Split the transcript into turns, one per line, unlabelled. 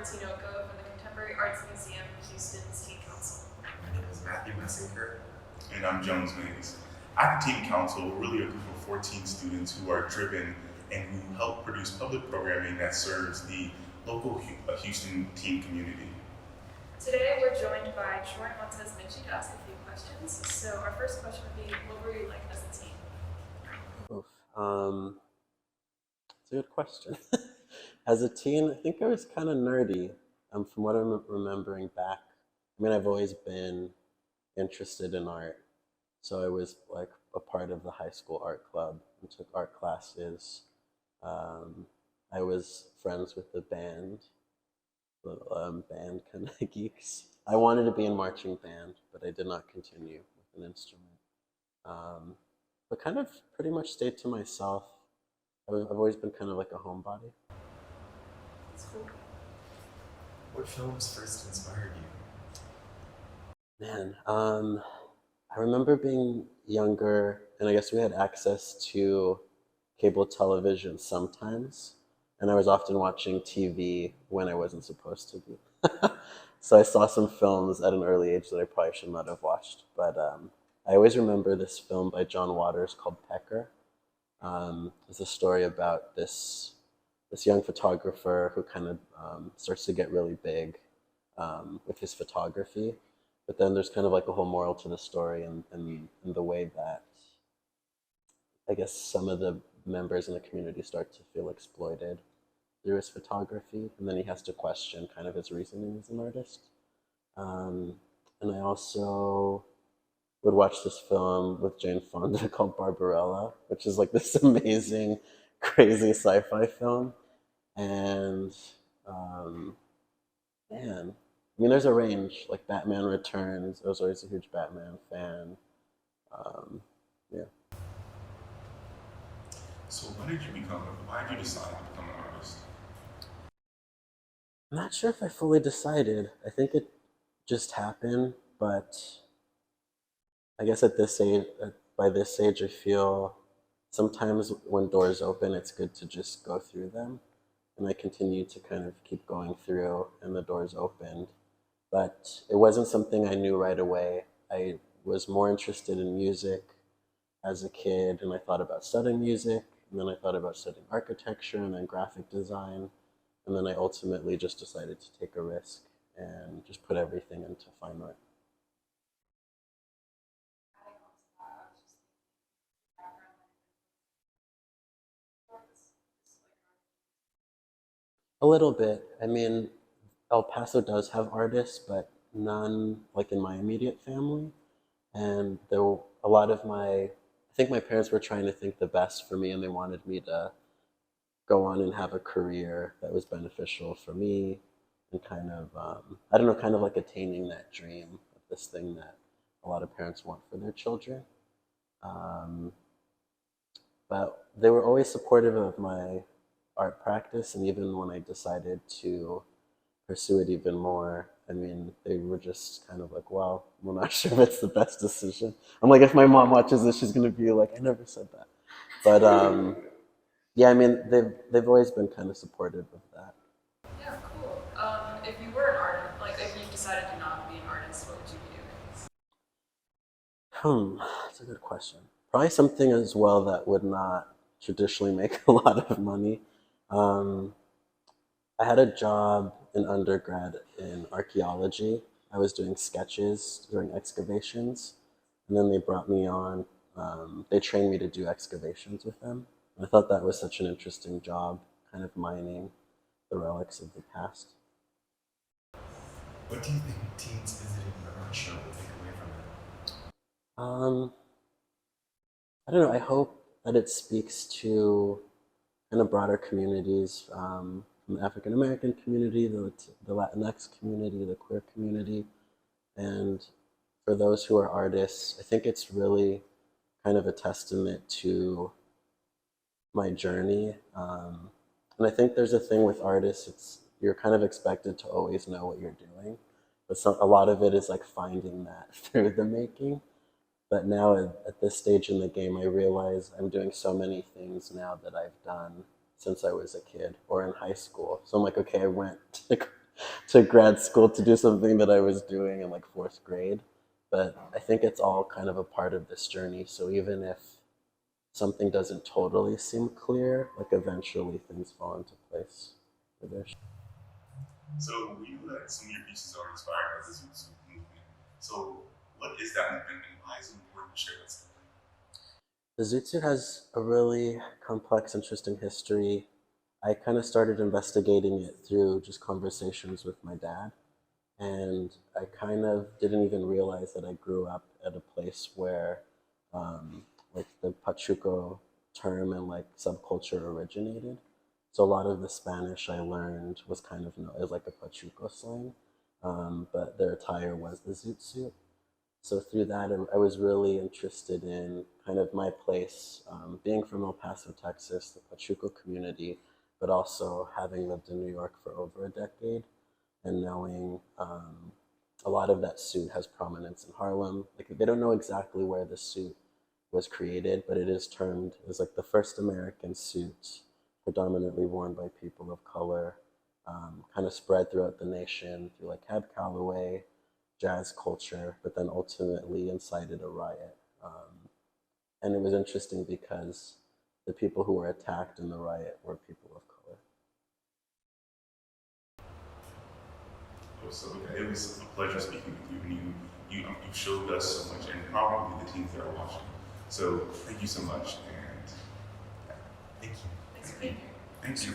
Martinoco from the Contemporary Arts Museum, Houston's Teen Council.
My name is Matthew Messinger.
And I'm Jones Mays. At the Teen Council, we're really a group of 14 students who are driven and who help produce public programming that serves the local Houston teen community.
Today we're joined by Troy Montes Michie to ask a few questions. So our first question would be, what were you like as a teen?
It's a good question. As a teen, I think I was kind of nerdy. From what I'm remembering back, I mean, I've always been interested in art. So I was like a part of the high school art club and took art classes. I was friends with the band kind of geeks. I wanted to be in marching band, but I did not continue with an instrument. But kind of pretty much stayed to myself. I've always been kind of like a homebody.
That's cool.
What films first inspired you?
Man, I remember being younger, and I guess we had access to cable television sometimes, and I was often watching TV when I wasn't supposed to be. So I saw some films at an early age that I probably should not have watched, but I always remember this film by John Waters called Pecker. It's a story about this young photographer who kind of starts to get really big with his photography. But then there's kind of like a whole moral to the story and the way that I guess some of the members in the community start to feel exploited through his photography. And then he has to question kind of his reasoning as an artist. And I also would watch this film with Jane Fonda called Barbarella, which is like this amazing, crazy sci-fi film. And man, I mean, there's a range, like Batman Returns. I was always a huge Batman fan. Yeah.
So why did you decide to become an artist?
I'm not sure if I fully decided. I think it just happened, but I guess at this age, by this age, I feel sometimes when doors open, it's good to just go through them. And I continued to kind of keep going through, and the doors opened. But it wasn't something I knew right away. I was more interested in music as a kid, and I thought about studying music, and then I thought about studying architecture and then graphic design. And then I ultimately just decided to take a risk and just put everything into fine art. A little bit. I mean, El Paso does have artists, but none like in my immediate family. And there were a lot of I think my parents were trying to think the best for me, and they wanted me to go on and have a career that was beneficial for me and kind of, I don't know, kind of like attaining that dream of this thing that a lot of parents want for their children. But they were always supportive of my art practice, and even when I decided to pursue it even more, I mean, they were just kind of like, well, we're not sure if it's the best decision. I'm like, if my mom watches this, she's going to be like, I never said that. But yeah, I mean, they've always been kind of supportive of that.
Yeah, cool. If you were an artist, like if you decided to not be an artist, what would you be doing?
That's a good question. Probably something as well that would not traditionally make a lot of money. I had a job in undergrad in archaeology. I was doing sketches during excavations, and then they brought me on. They trained me to do excavations with them. And I thought that was such an interesting job, kind of mining the relics of the past.
What do you think teens visiting the art show will take away from it?
I don't know. I hope that it speaks to kind of broader communities, from the African American community, the Latinx community, the queer community. And for those who are artists, I think it's really kind of a testament to my journey. And I think there's a thing with artists, you're kind of expected to always know what you're doing. But a lot of it is like finding that through the making. But now at this stage in the game, I realize I'm doing so many things now that I've done since I was a kid or in high school. So I'm like, okay, I went to to grad school to do something that I was doing in like fourth grade. But I think it's all kind of a part of this journey. So even if something doesn't totally seem clear, like eventually things fall into place.
So we know that some of your pieces are inspired by the Zoot Suit movement. So what is that movement and why is it important to share that story?
The Zoot Suit has a really complex, interesting history. I kind of started investigating it through just conversations with my dad. And I kind of didn't even realize that I grew up at a place where like the Pachuco term and like subculture originated. So a lot of the Spanish I learned was kind of known as like a Pachuco slang, but their attire was the Zoot Suit. So through that, I was really interested in kind of my place, being from El Paso, Texas, the Pachuco community, but also having lived in New York for over a decade and knowing a lot of that suit has prominence in Harlem. Like they don't know exactly where the suit was created, but it is termed as like the first American suit predominantly worn by people of color, kind of spread throughout the nation through like Cab Calloway, jazz culture, but then ultimately incited a riot. And it was interesting because the people who were attacked in the riot were people of color.
So it was a pleasure speaking with you. You showed us so much, and probably the teens that are watching. So thank you so much, and
Thank you.
Thanks for being here.
thank you.